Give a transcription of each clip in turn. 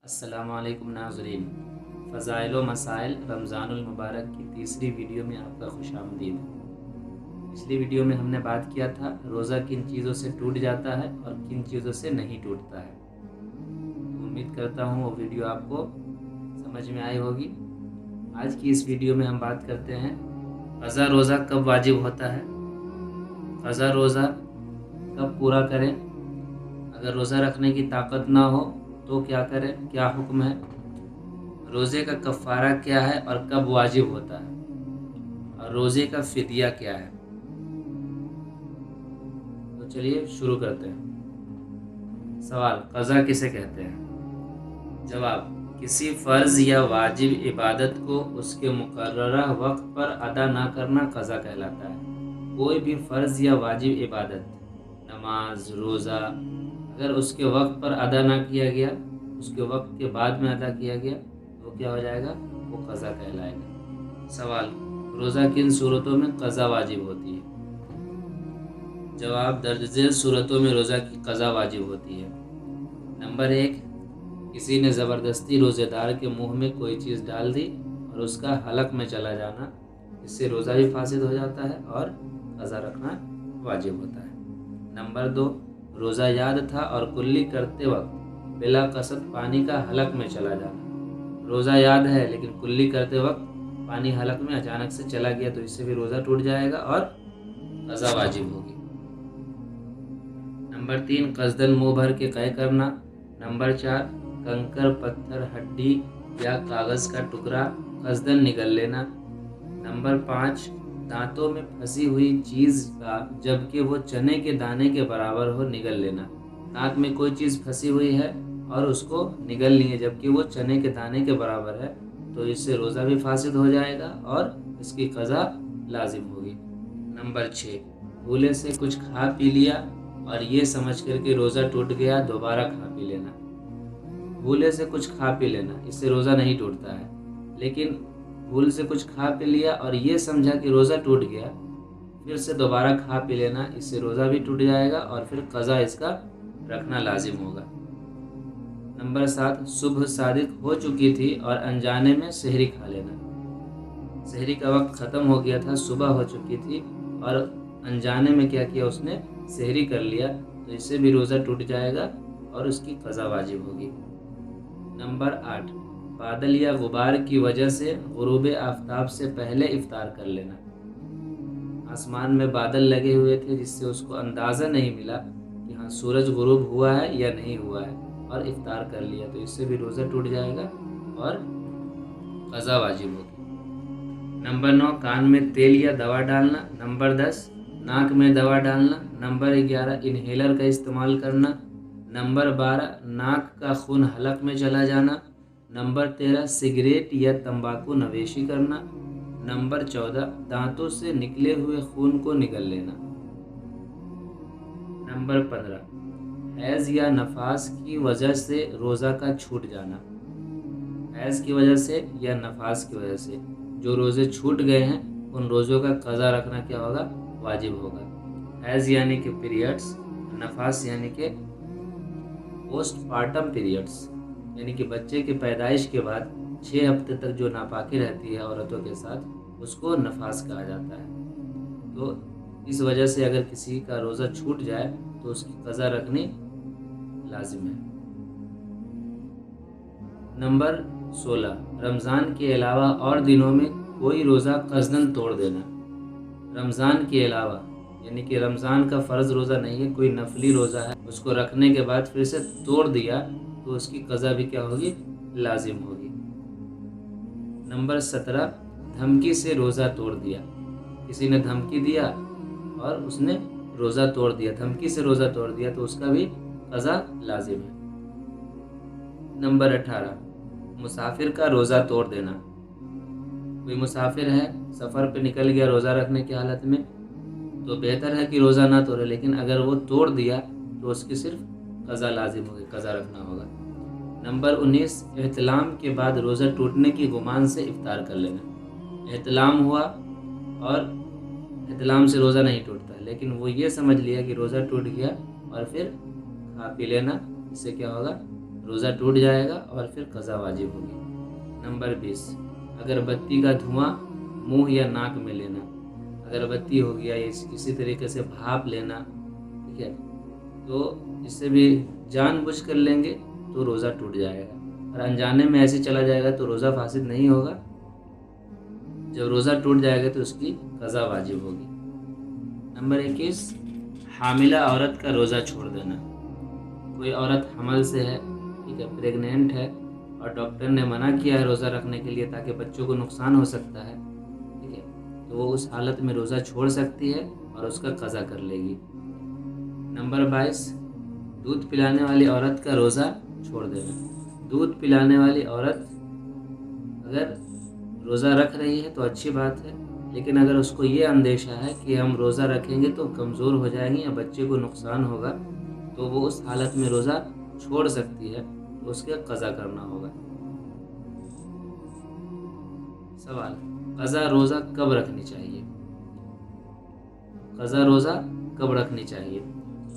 السلام علیکم ناظرین، فضائل و مسائل رمضان المبارک کی تیسری ویڈیو میں آپ کا خوش آمدید۔ پچھلی ویڈیو میں ہم نے بات کیا تھا روزہ کن چیزوں سے ٹوٹ جاتا ہے اور کن چیزوں سے نہیں ٹوٹتا ہے۔ امید کرتا ہوں وہ ویڈیو آپ کو سمجھ میں آئی ہوگی۔ آج کی اس ویڈیو میں ہم بات کرتے ہیں قضا روزہ کب واجب ہوتا ہے، قضا روزہ کب پورا کریں، اگر روزہ رکھنے کی طاقت نہ ہو تو کیا کریں، کیا حکم ہے، روزے کا کفارہ کیا ہے اور کب واجب ہوتا ہے، اور روزے کا فدیہ کیا ہے۔ تو چلیے شروع کرتے ہیں۔ سوال: قضا کسے کہتے ہیں؟ جواب: کسی فرض یا واجب عبادت کو اس کے مقررہ وقت پر ادا نہ کرنا قضا کہلاتا ہے۔ کوئی بھی فرض یا واجب عبادت، نماز، روزہ، اگر اس کے وقت پر ادا نہ کیا گیا، اس کے وقت کے بعد میں ادا کیا گیا تو کیا ہو جائے گا، وہ قضا کہلائے گا۔ سوال: روزہ کن صورتوں میں قضا واجب ہوتی ہے؟ جواب: درج ذیل صورتوں میں روزہ کی قضا واجب ہوتی ہے۔ نمبر 1، کسی نے زبردستی روزے دار کے منہ میں کوئی چیز ڈال دی اور اس کا حلق میں چلا جانا، اس سے روزہ بھی فاسد ہو جاتا ہے اور قضا رکھنا واجب ہوتا ہے۔ نمبر 2، روزہ یاد تھا اور کلی کرتے وقت بلا قصد پانی کا حلق میں چلا جانا۔ روزہ یاد ہے لیکن کلی کرتے وقت پانی حلق میں اچانک سے چلا گیا تو اس سے بھی روزہ ٹوٹ جائے گا اور قضا واجب ہوگی۔ نمبر 3، قصداً منہ بھر کے قے کرنا۔ نمبر 4، کنکر، پتھر، ہڈی یا کاغذ کا ٹکڑا قصداً نگل لینا۔ نمبر 5، دانتوں میں پھنسی ہوئی چیز کا جبکہ وہ چنے کے دانے کے برابر ہو نگل لینا۔ دانت میں کوئی چیز پھنسی ہوئی ہے اور اس کو نگل لیے جبکہ وہ چنے کے دانے کے برابر ہے تو اس سے روزہ بھی فاسد ہو جائے گا اور اس کی قضا لازم ہوگی۔ نمبر 6، بھولے سے کچھ کھا پی لیا اور یہ سمجھ کر کہ روزہ ٹوٹ گیا دوبارہ کھا پی لینا۔ بھولے سے کچھ کھا پی لینا، اس سے روزہ نہیں ٹوٹتا ہے، لیکن بھول سے کچھ کھا پی لیا اور یہ سمجھا کہ روزہ ٹوٹ گیا، پھر سے دوبارہ کھا پی لینا، اس سے روزہ بھی ٹوٹ جائے گا اور پھر قضا اس کا رکھنا لازم ہوگا۔ نمبر 7، صبح صادق ہو چکی تھی اور انجانے میں سحری کھا لینا۔ سحری کا وقت ختم ہو گیا تھا، صبح ہو چکی تھی اور انجانے میں کیا کیا، اس نے سحری کر لیا تو اس سے بھی روزہ ٹوٹ جائے گا اور اس کی قضا واجب ہوگی۔ نمبر 8، بادل یا غبار کی وجہ سے غروب آفتاب سے پہلے افطار کر لینا۔ آسمان میں بادل لگے ہوئے تھے جس سے اس کو اندازہ نہیں ملا کہ ہاں سورج غروب ہوا ہے یا نہیں ہوا ہے اور افطار کر لیا تو اس سے بھی روزہ ٹوٹ جائے گا اور قضا واجب ہوگی۔ نمبر 9، کان میں تیل یا دوا ڈالنا۔ نمبر 10، ناک میں دوا ڈالنا۔ نمبر 11، انہیلر کا استعمال کرنا۔ نمبر 12، ناک کا خون حلق میں چلا جانا۔ نمبر 13، سگریٹ یا تمباکو نوشی کرنا۔ نمبر 14، دانتوں سے نکلے ہوئے خون کو نگل لینا۔ نمبر 15، حیض یا نفاس کی وجہ سے روزہ کا چھوٹ جانا۔ حیض کی وجہ سے یا نفاس کی وجہ سے جو روزے چھوٹ گئے ہیں ان روزوں کا قضا رکھنا کیا ہوگا، واجب ہوگا۔ حیض یعنی کہ پیریڈز، نفاس یعنی کہ پوسٹ پارٹم پیریڈز، یعنی کہ بچے کی پیدائش کے بعد 6 ہفتے تک جو ناپاکی رہتی ہے عورتوں کے ساتھ اس کو نفاس کہا جاتا ہے۔ تو اس وجہ سے اگر کسی کا روزہ چھوٹ جائے تو اس کی قضا رکھنی لازم ہے۔ نمبر 16، رمضان کے علاوہ اور دنوں میں کوئی روزہ قصداً توڑ دینا۔ رمضان کے علاوہ یعنی کہ رمضان کا فرض روزہ نہیں ہے، کوئی نفلی روزہ ہے، اس کو رکھنے کے بعد پھر سے توڑ دیا تو اس کی قضا بھی کیا ہوگی، لازم ہوگی۔ نمبر 17، دھمکی سے روزہ توڑ دیا۔ کسی نے دھمکی دیا اور اس نے روزہ توڑ دیا، دھمکی سے روزہ توڑ دیا تو اس کا بھی قضا لازم ہے۔ نمبر 18، مسافر کا روزہ توڑ دینا۔ کوئی مسافر ہے، سفر پہ نکل گیا روزہ رکھنے کی حالت میں تو بہتر ہے کہ روزہ نہ توڑے، لیکن اگر وہ توڑ دیا تو اس کی صرف قضا لازم ہوگی، قضا رکھنا ہوگا۔ نمبر 19، احتلام کے بعد روزہ ٹوٹنے کی گمان سے افطار کر لینا۔ احتلام ہوا اور احتلام سے روزہ نہیں ٹوٹتا لیکن وہ یہ سمجھ لیا کہ روزہ ٹوٹ گیا اور پھر کھا پی لینا، اس سے کیا ہوگا، روزہ ٹوٹ جائے گا اور پھر قضا واجب ہوگی۔ نمبر 20، اگربتی کا دھواں منہ یا ناک میں لینا، اگربتی ہو گیا یا کسی طریقے سے بھاپ لینا، ٹھیک ہے، تو اس سے بھی جان بوجھ کر لیں گے تو روزہ ٹوٹ جائے گا، اور انجانے میں ایسے چلا جائے گا تو روزہ فاسد نہیں ہوگا۔ جب روزہ ٹوٹ جائے گا تو اس کی قضا واجب ہوگی۔ نمبر 21، حاملہ عورت کا روزہ چھوڑ دینا۔ کوئی عورت حمل سے ہے، ٹھیک ہے، پریگنینٹ ہے، اور ڈاکٹر نے منع کیا ہے روزہ رکھنے کے لیے تاکہ بچوں کو نقصان ہو سکتا ہے، ٹھیک ہے، تو وہ اس حالت میں روزہ چھوڑ سکتی ہے اور اس کا قضا کر لے گی۔ نمبر 22، دودھ پلانے والی عورت کا روزہ چھوڑ دینا۔ دودھ پلانے والی عورت اگر روزہ رکھ رہی ہے تو اچھی بات ہے، لیکن اگر اس کو یہ اندیشہ ہے کہ ہم روزہ رکھیں گے تو کمزور ہو جائیں گے یا بچے کو نقصان ہوگا، تو وہ اس حالت میں روزہ چھوڑ سکتی ہے، تو اس کے قضا کرنا ہوگا۔ سوال، قضا روزہ کب رکھنی چاہیے؟ قضا روزہ کب رکھنی چاہیے؟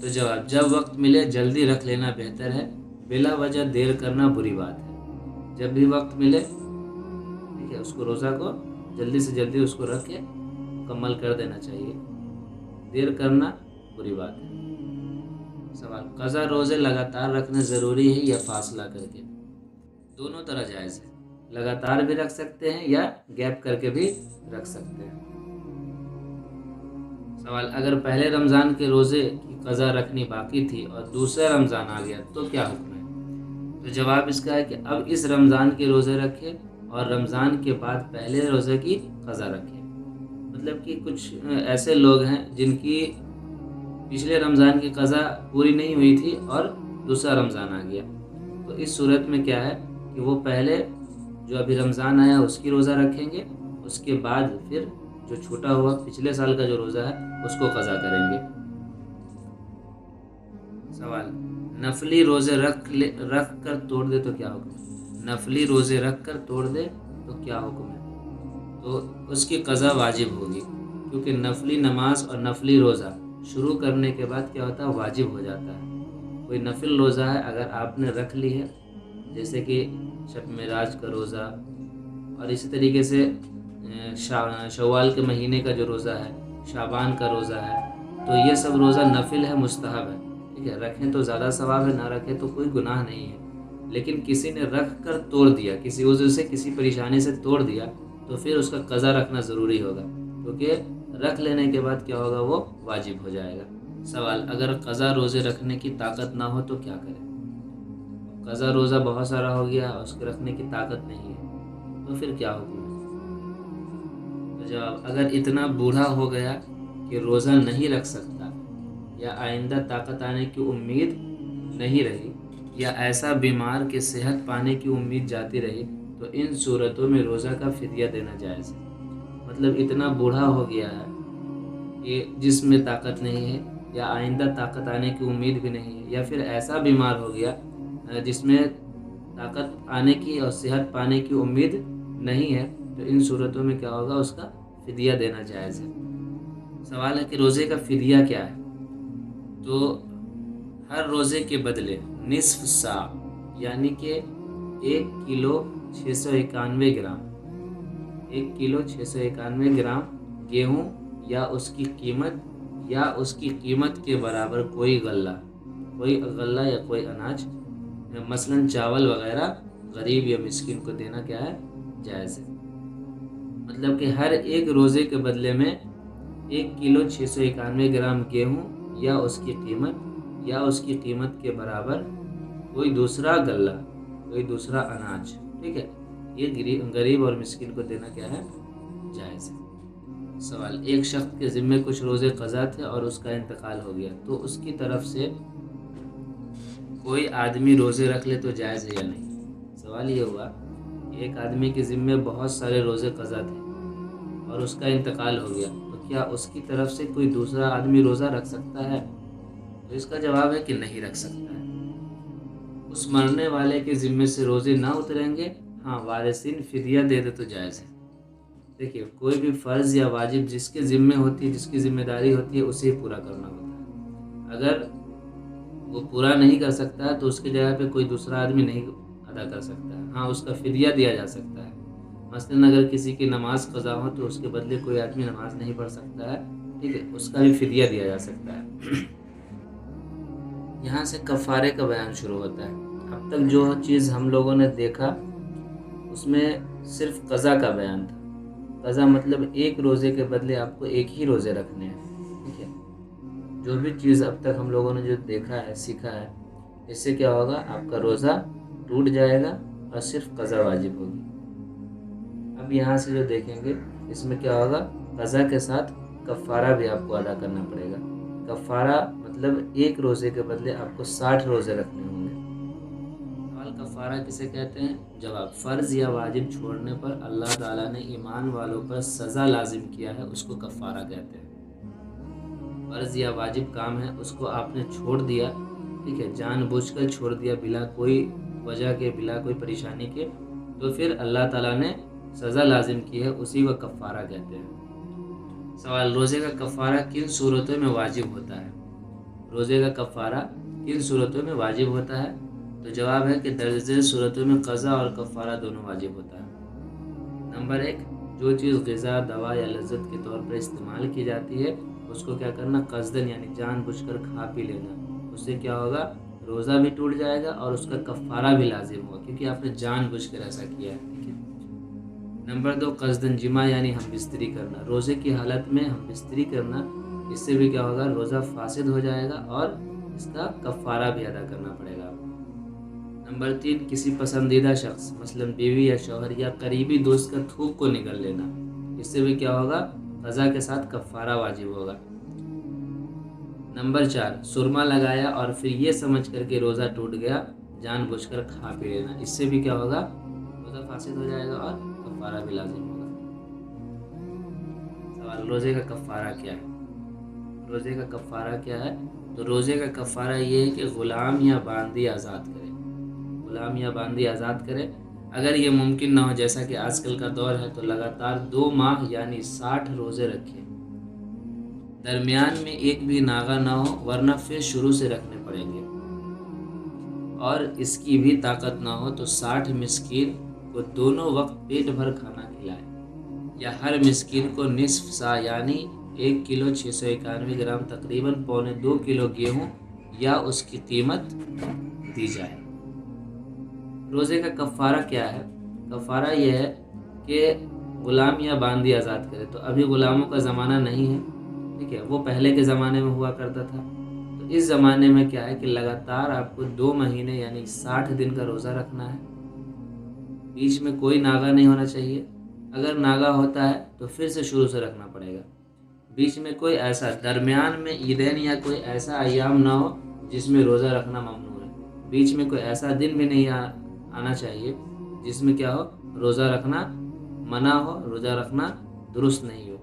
تو جواب، جب وقت ملے جلدی رکھ لینا بہتر ہے، بلا وجہ دیر کرنا بری بات ہے۔ جب بھی وقت ملے، ٹھیک ہے، اس کو روزہ کو جلدی سے جلدی اس کو رکھ کے مکمل کر دینا چاہیے، دیر کرنا بری بات ہے۔ سوال، قضا روزے لگاتار رکھنا ضروری ہے یا فاصلہ کر کے؟ دونوں طرح جائز ہے، لگاتار بھی رکھ سکتے ہیں یا گیپ کر کے بھی رکھ سکتے ہیں۔ سوال، اگر پہلے رمضان کے روزے کی قضا رکھنی باقی تھی اور دوسرا رمضان آ گیا تو کیا حکم ہے؟ تو جواب اس کا ہے کہ اب اس رمضان کے روزے رکھے اور رمضان کے بعد پہلے روزے کی قضا رکھے۔ مطلب کہ کچھ ایسے لوگ ہیں جن کی پچھلے رمضان کی قضا پوری نہیں ہوئی تھی اور دوسرا رمضان آ گیا، تو اس صورت میں کیا ہے کہ وہ پہلے جو ابھی رمضان آیا اس کی روزہ رکھیں گے، اس کے بعد پھر جو چھوٹا ہوا پچھلے سال کا جو روزہ ہے اس کو قضا کریں گے۔ سوال، نفلی روزے رکھ کر توڑ دے تو کیا حکم ہے؟ نفلی روزے رکھ کر توڑ دے تو کیا حکم ہے؟ تو اس کی قضا واجب ہوگی، کیونکہ نفلی نماز اور نفلی روزہ شروع کرنے کے بعد کیا ہوتا ہے؟ واجب ہو جاتا ہے۔ کوئی نفل روزہ ہے اگر آپ نے رکھ لی ہے، جیسے کہ شب معراج کا روزہ، اور اسی طریقے سے شوال کے مہینے کا جو روزہ ہے، شعبان کا روزہ ہے، تو یہ سب روزہ نفل ہے، مستحب ہے، ٹھیک ہے، رکھیں تو زیادہ ثواب ہے، نہ رکھیں تو کوئی گناہ نہیں ہے۔ لیکن کسی نے رکھ کر توڑ دیا، کسی عذر سے کسی پریشانی سے توڑ دیا، تو پھر اس کا قضا رکھنا ضروری ہوگا، کیونکہ رکھ لینے کے بعد کیا ہوگا؟ وہ واجب ہو جائے گا۔ سوال، اگر قضا روزے رکھنے کی طاقت نہ ہو تو کیا کریں؟ قضا روزہ بہت سارا ہو گیا، اس کے رکھنے کی طاقت نہیں ہے، تو پھر کیا حکم ہے؟ تو جواب، اگر اتنا بوڑھا ہو گیا کہ روزہ نہیں رکھ سکتا، یا آئندہ طاقت آنے کی امید نہیں رہی، یا ایسا بیمار کہ صحت پانے کی امید جاتی رہی، تو ان صورتوں میں روزہ کا فدیہ دینا جائز ہے۔ مطلب اتنا بوڑھا ہو گیا ہے کہ جس میں طاقت نہیں ہے، یا آئندہ طاقت آنے کی امید بھی نہیں ہے، یا پھر ایسا بیمار ہو گیا جس میں طاقت آنے کی اور صحت پانے کی امید نہیں ہے، تو ان صورتوں میں کیا ہوگا؟ اس کا فدیہ دینا جائز ہے۔ سوال ہے کہ روزے کا فدیہ کیا ہے؟ تو ہر روزے کے بدلے نصف سا، یعنی کہ 1 کلو 691 گرام، 1 کلو 691 گرام گیہوں یا اس کی قیمت کے برابر کوئی غلہ یا کوئی اناج، مثلا چاول وغیرہ، غریب یا مسکین کو دینا کیا ہے؟ جائز ہے۔ مطلب کہ ہر ایک روزے کے بدلے میں 1 کلو 691 گرام گیہوں یا اس کی قیمت کے برابر کوئی دوسرا غلہ، کوئی دوسرا اناج، ٹھیک ہے، یہ غریب اور مسکین کو دینا کیا ہے؟ جائز ہے۔ سوال، ایک شخص کے ذمے کچھ روزے قضا تھے اور اس کا انتقال ہو گیا، تو اس کی طرف سے کوئی آدمی روزے رکھ لے تو جائز ہے یا نہیں؟ سوال یہ ہوا کہ ایک آدمی کے ذمے بہت سارے روزے قضا تھے اور اس کا انتقال ہو گیا، تو کیا اس کی طرف سے کوئی دوسرا آدمی روزہ رکھ سکتا ہے؟ تو اس کا جواب ہے کہ نہیں رکھ سکتا ہے۔ اس مرنے والے کے ذمے سے روزے نہ اتریں گے، ہاں، وارثین فدیہ دے دے تو جائز ہے۔ دیکھیے، کوئی بھی فرض یا واجب جس کے ذمے ہوتی ہے، جس کی ذمہ داری ہوتی ہے، اسے پورا کرنا ہوتا ہے۔ اگر وہ پورا نہیں کر سکتا ہے تو اس کی جگہ پہ کوئی دوسرا آدمی نہیں ادا کر سکتا ہے. ہاں اس کا فدیہ دیا جا سکتا ہے. مثلاً اگر کسی کی نماز قضا ہو تو اس کے بدلے کوئی آدمی نماز نہیں پڑھ سکتا ہے, ٹھیک ہے, اس کا بھی فدیہ دیا جا سکتا ہے. یہاں سے کفارے کا بیان شروع ہوتا ہے. اب تک جو چیز ہم لوگوں نے دیکھا اس میں صرف قضا کا بیان تھا. قضا مطلب ایک روزے کے بدلے آپ کو ایک ہی روزے رکھنے ہیں, ٹھیک ہے. جو بھی چیز اب تک ہم لوگوں نے جو دیکھا ہے, سیکھا ہے, اس سے کیا ہوگا, آپ کا روزہ ٹوٹ جائے گا اور صرف قضا واجب ہوگی. اب یہاں سے جو دیکھیں گے اس میں کیا ہوگا, قضا کے ساتھ کفارہ بھی آپ کو ادا کرنا پڑے گا. کفارہ مطلب ایک روزے کے بدلے آپ کو 60 روزے رکھنے ہوں گے. سوال, کفارہ کسے کہتے ہیں؟ جواب, فرض یا واجب چھوڑنے پر اللہ تعالیٰ نے ایمان والوں پر سزا لازم کیا ہے, اس کو کفارہ کہتے ہیں. فرض یا واجب کام ہے, اس کو آپ نے چھوڑ دیا, ٹھیک ہے, جان بوجھ کر چھوڑ دیا بلا کوئی وجہ کے, بلا کوئی پریشانی کے, تو پھر اللہ تعالیٰ نے سزا لازم کی ہے, اسی کو کفارہ کہتے ہیں. سوال, روزے کا کفارہ کن صورتوں میں واجب ہوتا ہے؟ روزے کا کفارہ کن صورتوں میں واجب ہوتا ہے؟ تو جواب ہے کہ درج ذیل صورتوں میں قضا اور کفارہ دونوں واجب ہوتا ہے. نمبر 1, جو چیز غذا, دوا یا لذت کے طور پر استعمال کی جاتی ہے اس کو کیا کرنا, قصدن یعنی جان بوجھ کر کھا پی لینا. اس سے کیا ہوگا, روزہ بھی ٹوٹ جائے گا اور اس کا کفارہ بھی لازم ہوگا, کیونکہ آپ نے جان بوجھ کر ایسا کیا ہے, ٹھیک ہے. نمبر 2, قصدن جماع یعنی ہم بستری کرنا. روزے کی حالت میں ہم بستری کرنا, اس سے بھی کیا ہوگا, روزہ فاسد ہو جائے گا اور اس کا کفارہ بھی ادا کرنا پڑے گا. نمبر 3, کسی پسندیدہ شخص مثلاً بیوی یا شوہر یا قریبی دوست کا تھوک کو نگل لینا. اس سے بھی کیا ہوگا, قضا کے ساتھ کفارہ واجب ہوگا. نمبر 4, سرما لگایا اور پھر یہ سمجھ کر کے روزہ ٹوٹ گیا, جان بوجھ کر کھا پی لینا. اس سے بھی کیا ہوگا, روزہ فاسد ہو جائے گا اور کفارہ بھی لازم ہوگا. سوال, روزے کا کفارہ کیا ہے؟ روزے کا کفارہ کیا ہے؟ تو روزے کا کفارہ یہ ہے کہ غلام یا باندی آزاد کرے. غلام یا باندی آزاد کرے. اگر یہ ممکن نہ ہو, جیسا کہ آج کل کا دور ہے, تو لگاتار 2 ماہ یعنی 60 روزے رکھے, درمیان میں ایک بھی ناغہ نہ ہو, ورنہ پھر شروع سے رکھنے پڑیں گے. اور اس کی بھی طاقت نہ ہو تو 60 مسکین کو دونوں وقت پیٹ بھر کھانا کھلائے, یا ہر مسکین کو نصف سا یعنی 1 کلو 691 گرام تقریباً 1.25 کلو گیہوں یا اس کی قیمت دی جائے. روزے کا کفارہ کیا ہے؟ کفارہ یہ ہے کہ غلام یا باندی آزاد کرے. تو ابھی غلاموں کا زمانہ نہیں ہے, ٹھیک ہے, وہ پہلے کے زمانے میں ہوا کرتا تھا. تو اس زمانے میں کیا ہے کہ لگاتار آپ کو 2 مہینے یعنی 60 دن کا روزہ رکھنا ہے. بیچ میں کوئی ناغہ نہیں ہونا چاہیے. اگر ناغہ ہوتا ہے تو پھر سے شروع سے رکھنا پڑے گا. بیچ میں کوئی ایسا, درمیان میں عیدین یا کوئی ایسا ایام نہ ہو جس میں روزہ رکھنا ممنوع ہے. بیچ میں کوئی ایسا دن بھی نہیں آنا چاہیے جس میں کیا ہو, روزہ رکھنا منع ہو, روزہ رکھنا درست نہیں ہو.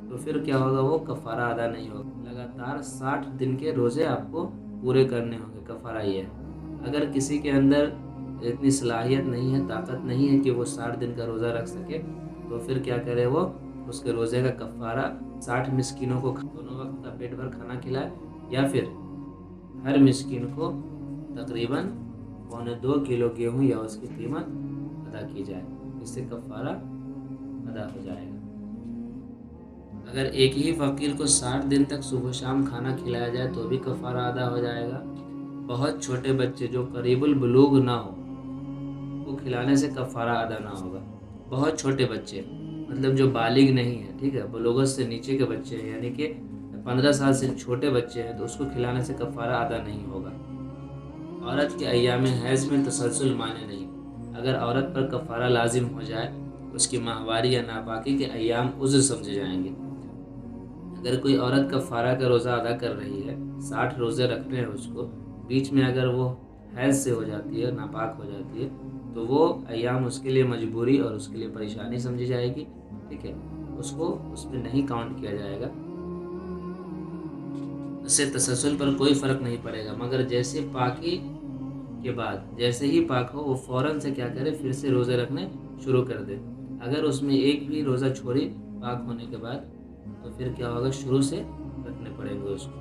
تو پھر کیا ہوگا, وہ کفارہ ادا نہیں ہوگا. لگاتار 60 دن کے روزے آپ کو پورے کرنے ہوں گے. کفارہ یہ ہے. اگر کسی کے اندر اتنی صلاحیت نہیں ہے, طاقت نہیں ہے کہ وہ 60 دن کا روزہ رکھ سکے, تو پھر کیا کرے, وہ اس کے روزے کا کفارہ 60 مسکینوں کو دونوں وقت کا پیٹ بھر کھانا کھلائے, یا پھر ہر مسکین کو تقریباً 1.25 کلو گیہوں یا اس کی قیمت ادا کی جائے. اس سے کفارہ ادا ہو جائے گا. اگر ایک ہی فقیر کو 60 دن تک صبح و شام کھانا کھلایا جائے تو بھی کفارہ ادا ہو جائے گا. بہت چھوٹے بچے جو قریب البلوغ نہ ہو کو کھلانے سے کفارہ ادا نہ ہوگا. بہت چھوٹے بچے مطلب جو بالغ نہیں ہے, ٹھیک ہے, بلوغت سے نیچے کے بچے ہیں, یعنی کہ 15 سال سے چھوٹے بچے ہیں, تو اس کو کھلانے سے کفارہ ادا نہیں ہوگا. عورت کے ایام حیض میں تسلسل مانے نہیں. اگر عورت پر کفارہ لازم ہو جائے اس کی ماہواری یا ناپاکی کے ایام عذر سمجھے جائیں گے. اگر کوئی عورت کفارہ کا روزہ ادا کر رہی ہے, 60 روزے رکھنے ہیں اس کو, بیچ میں اگر وہ حیض سے ہو جاتی ہے, ناپاک ہو جاتی ہے, تو وہ ایام اس کے لیے مجبوری اور اس کے لیے پریشانی سمجھی جائے گی, ٹھیک ہے, اس کو اس پہ نہیں کاؤنٹ کیا جائے گا. اس سے تسلسل پر کوئی فرق نہیں پڑے گا. مگر جیسے پاکی کے بعد جیسے ہی پاک ہو, وہ فوراً سے کیا کرے, پھر سے روزے رکھنے شروع کر دے. اگر اس میں ایک بھی روزہ چھوڑی پاک ہونے کے بعد, تو پھر کیا ہوگا, شروع سے رکھنے پڑیں گے اس کو.